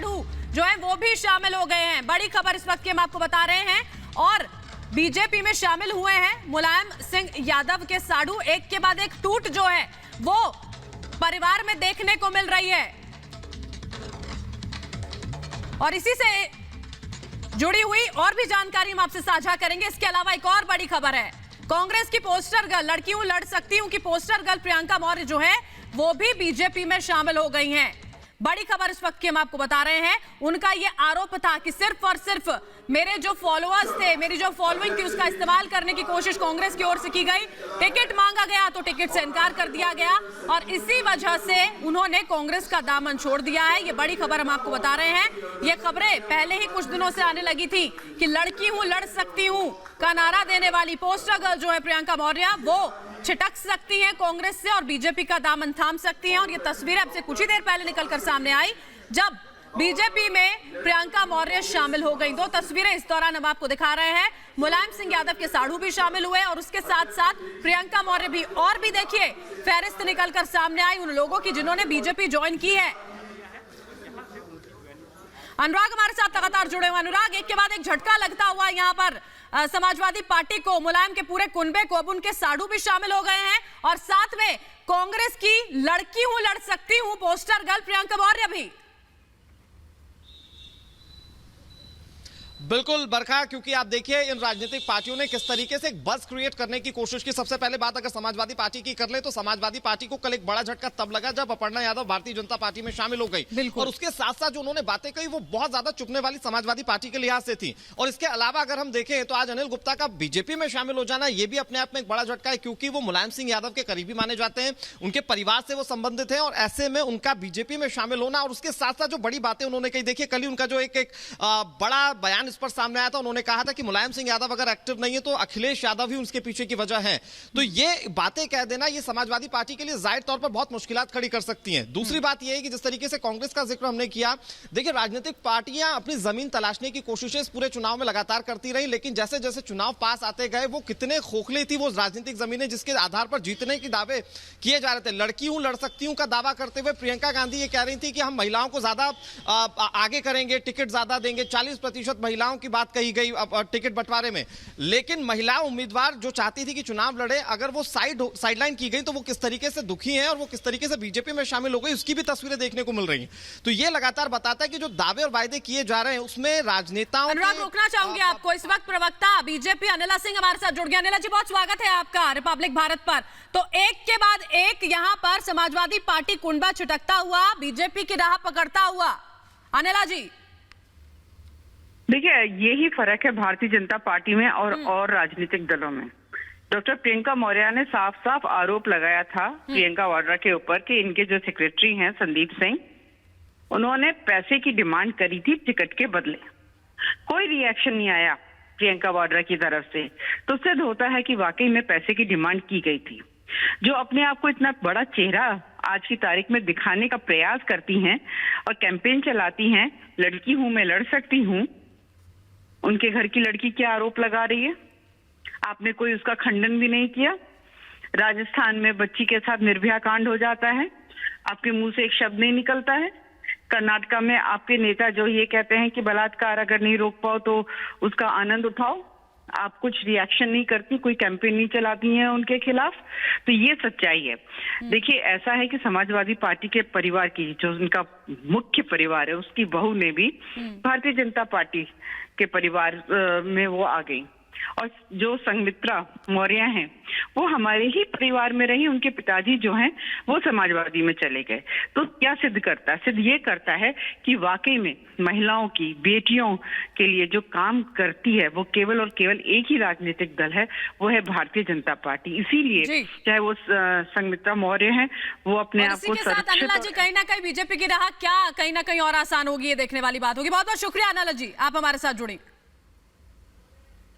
साढ़ू जो है वो भी शामिल हो गए हैं। बड़ी खबर इस वक्त की हम आपको बता रहे हैं। और बीजेपी में शामिल हुए हैं मुलायम सिंह यादव के साढ़ू। एक के बाद एक टूट जो है वो परिवार में देखने को मिल रही है। और इसी से जुड़ी हुई और भी जानकारी हम आपसे साझा करेंगे। इसके अलावा एक और बड़ी खबर है, कांग्रेस की पोस्टर गर्ल, लड़की हूं लड़ सकती हूं की पोस्टर गर्ल प्रियंका मौर्य जो है वो भी बीजेपी में शामिल हो गई हैं। बड़ी खबर इस वक्त की हम आपको बता रहे हैं। उनका ये आरोप था कि सिर्फ और सिर्फ मेरे जो फॉलोअर्स थे, मेरी जो फॉलोइंग थी, उसका इस्तेमाल करने की कोशिश कांग्रेस की ओर से की गई। टिकट मांगा गया तो टिकट से इनकार कर दिया गया और इसी वजह से उन्होंने कांग्रेस का दामन छोड़ दिया है। ये बड़ी खबर हम आपको बता रहे हैं। ये खबरें पहले ही कुछ दिनों से आने लगी थी कि लड़की हूं लड़ सकती हूं का नारा देने वाली पोस्टर गर्ल जो है प्रियंका मौर्य वो छिटक सकती हैं कांग्रेस से और बीजेपी का दामन थाम सकती हैं। और ये तस्वीरें अब से कुछ ही देर पहले निकलकर सामने आई जब बीजेपी में प्रियंका मौर्य शामिल हो गई। दो तस्वीरें इस दौरान हम आपको दिखा रहे हैं। मुलायम सिंह यादव के साढ़ू भी शामिल हुए और उसके साथ साथ प्रियंका मौर्य भी। और भी देखिए फहरिस्त निकलकर सामने आई उन लोगों की जिन्होंने बीजेपी ज्वाइन की है। अनुराग हमारे साथ लगातार जुड़े हुए। अनुराग, एक के बाद एक झटका लगता हुआ यहाँ पर समाजवादी पार्टी को, मुलायम के पूरे कुनबे को, अब उनके साढ़ू भी शामिल हो गए हैं और साथ में कांग्रेस की लड़की हूं लड़ सकती हूं पोस्टर गर्ल प्रियंका मौर्य भी। बिल्कुल बरखा, क्योंकि आप देखिए इन राजनीतिक पार्टियों ने किस तरीके से एक बज़ क्रिएट करने की कोशिश की। सबसे पहले बात अगर समाजवादी पार्टी की कर ले तो समाजवादी पार्टी को कल एक बड़ा झटका तब लगा जब अपर्णा यादव भारतीय जनता पार्टी में शामिल हो गई। और उसके साथ साथ जो उन्होंने बातें कही वो बहुत ज्यादा चुभने वाली समाजवादी पार्टी के लिहाज से थी। और इसके अलावा अगर हम देखें तो आज अनिल गुप्ता का बीजेपी में शामिल हो जाना ये भी अपने आप में एक बड़ा झटका है, क्योंकि वो मुलायम सिंह यादव के करीबी माने जाते हैं, उनके परिवार से वो संबंधित है और ऐसे में उनका बीजेपी में शामिल होना। और उसके साथ साथ जो बड़ी बातें उन्होंने कही, देखिए कल ही उनका जो एक बड़ा बयान इस पर सामने आया था। उन्होंने कहा था कि मुलायम सिंह यादव अगर एक्टिव नहीं है तो अखिलेश यादव ही उसके पीछे की वजह है। तो ये बातें कह देना ये समाजवादी पार्टी के लिए जाहिर तौर पर बहुत मुश्किलात खड़ी कर सकती हैं। दूसरी बात यह है कि जिस तरीके से कांग्रेस का जिक्र हमने किया, देखिए राजनीतिक पार्टियां अपनी जमीन तलाशने की कोशिशें इस पूरे चुनाव में लगातार करती रही, लेकिन जैसे जैसे चुनाव पास आते गए वो कितने खोखले थी वो राजनीतिक जमीनें जिसके आधार पर जीतने के दावे किए जा रहे थे। लड़की हूं लड़ सकती हूं का दावा करते हुए प्रियंका गांधी ये कह रही थी कि हम महिलाओं को ज्यादा आगे करेंगे, टिकट ज्यादा देंगे, 40% महिलाओं की बात कही गई टिकट बंटवारे में। लेकिन महिला उम्मीदवार जो चाहती थी कि चुनाव लड़े, अगर वो साइडलाइन की गई तो वो किस तरीके से दुखी हैं और वो किस तरीके से बीजेपी में शामिल हो गई उसकी भी तस्वीरें देखने को मिल रही हैं। तो ये लगातार बताता है कि जो दावे और वायदे किए जा रहे हैं उसमें राजनेताओं अनुराग, रोकना चाहूंगी आपको। इस वक्त प्रवक्ता बीजेपी अनिला सिंह हमारे साथ जुड़ गए। अनिला जी, बहुत स्वागत है आपका रिपब्लिक भारत पर। तो एक के बाद एक यहाँ पर समाजवादी पार्टी कुंडा छिटकता हुआ बीजेपी की राह पकड़ता हुआ। अनिला जी, देखिए यही फर्क है भारतीय जनता पार्टी में और राजनीतिक दलों में। डॉक्टर प्रियंका मौर्य ने साफ साफ आरोप लगाया था प्रियंका वाड्रा के ऊपर कि इनके जो सेक्रेटरी हैं संदीप सिंह, उन्होंने पैसे की डिमांड करी थी टिकट के बदले। कोई रिएक्शन नहीं आया प्रियंका वाड्रा की तरफ से, तो सिद्ध होता है कि वाकई में पैसे की डिमांड की गई थी। जो अपने आप को इतना बड़ा चेहरा आज की तारीख में दिखाने का प्रयास करती हैं और कैंपेन चलाती हैं, लड़की हूं मैं लड़ सकती हूं, उनके घर की लड़की क्या आरोप लगा रही है, आपने कोई उसका खंडन भी नहीं किया। राजस्थान में बच्ची के साथ निर्भया कांड हो जाता है, आपके मुंह से एक शब्द नहीं निकलता है। कर्नाटका में आपके नेता जो ये कहते हैं कि बलात्कार अगर नहीं रोक पाओ तो उसका आनंद उठाओ, आप कुछ रिएक्शन नहीं करती, कोई कैंपेन नहीं चलाती हैं उनके खिलाफ। तो ये सच्चाई है। देखिए ऐसा है कि समाजवादी पार्टी के परिवार की जो उनका मुख्य परिवार है उसकी बहू ने भी भारतीय जनता पार्टी के परिवार में वो आ गई। और जो संघमित्रा मौर्य हैं वो हमारे ही परिवार में रही, उनके पिताजी जो हैं वो समाजवादी में चले गए। तो क्या सिद्ध करता है? सिद्ध ये करता है कि वाकई में महिलाओं की, बेटियों के लिए जो काम करती है वो केवल और केवल एक ही राजनीतिक दल है, वो है भारतीय जनता पार्टी। इसीलिए चाहे वो संघमित्रा मौर्य हैं, वो अपने आप को अनिला जी कहीं ना कहीं बीजेपी की राह क्या कहीं ना कहीं और आसान होगी, ये देखने वाली बात होगी। बहुत बहुत शुक्रिया अनिला जी, आप हमारे साथ जुड़ी।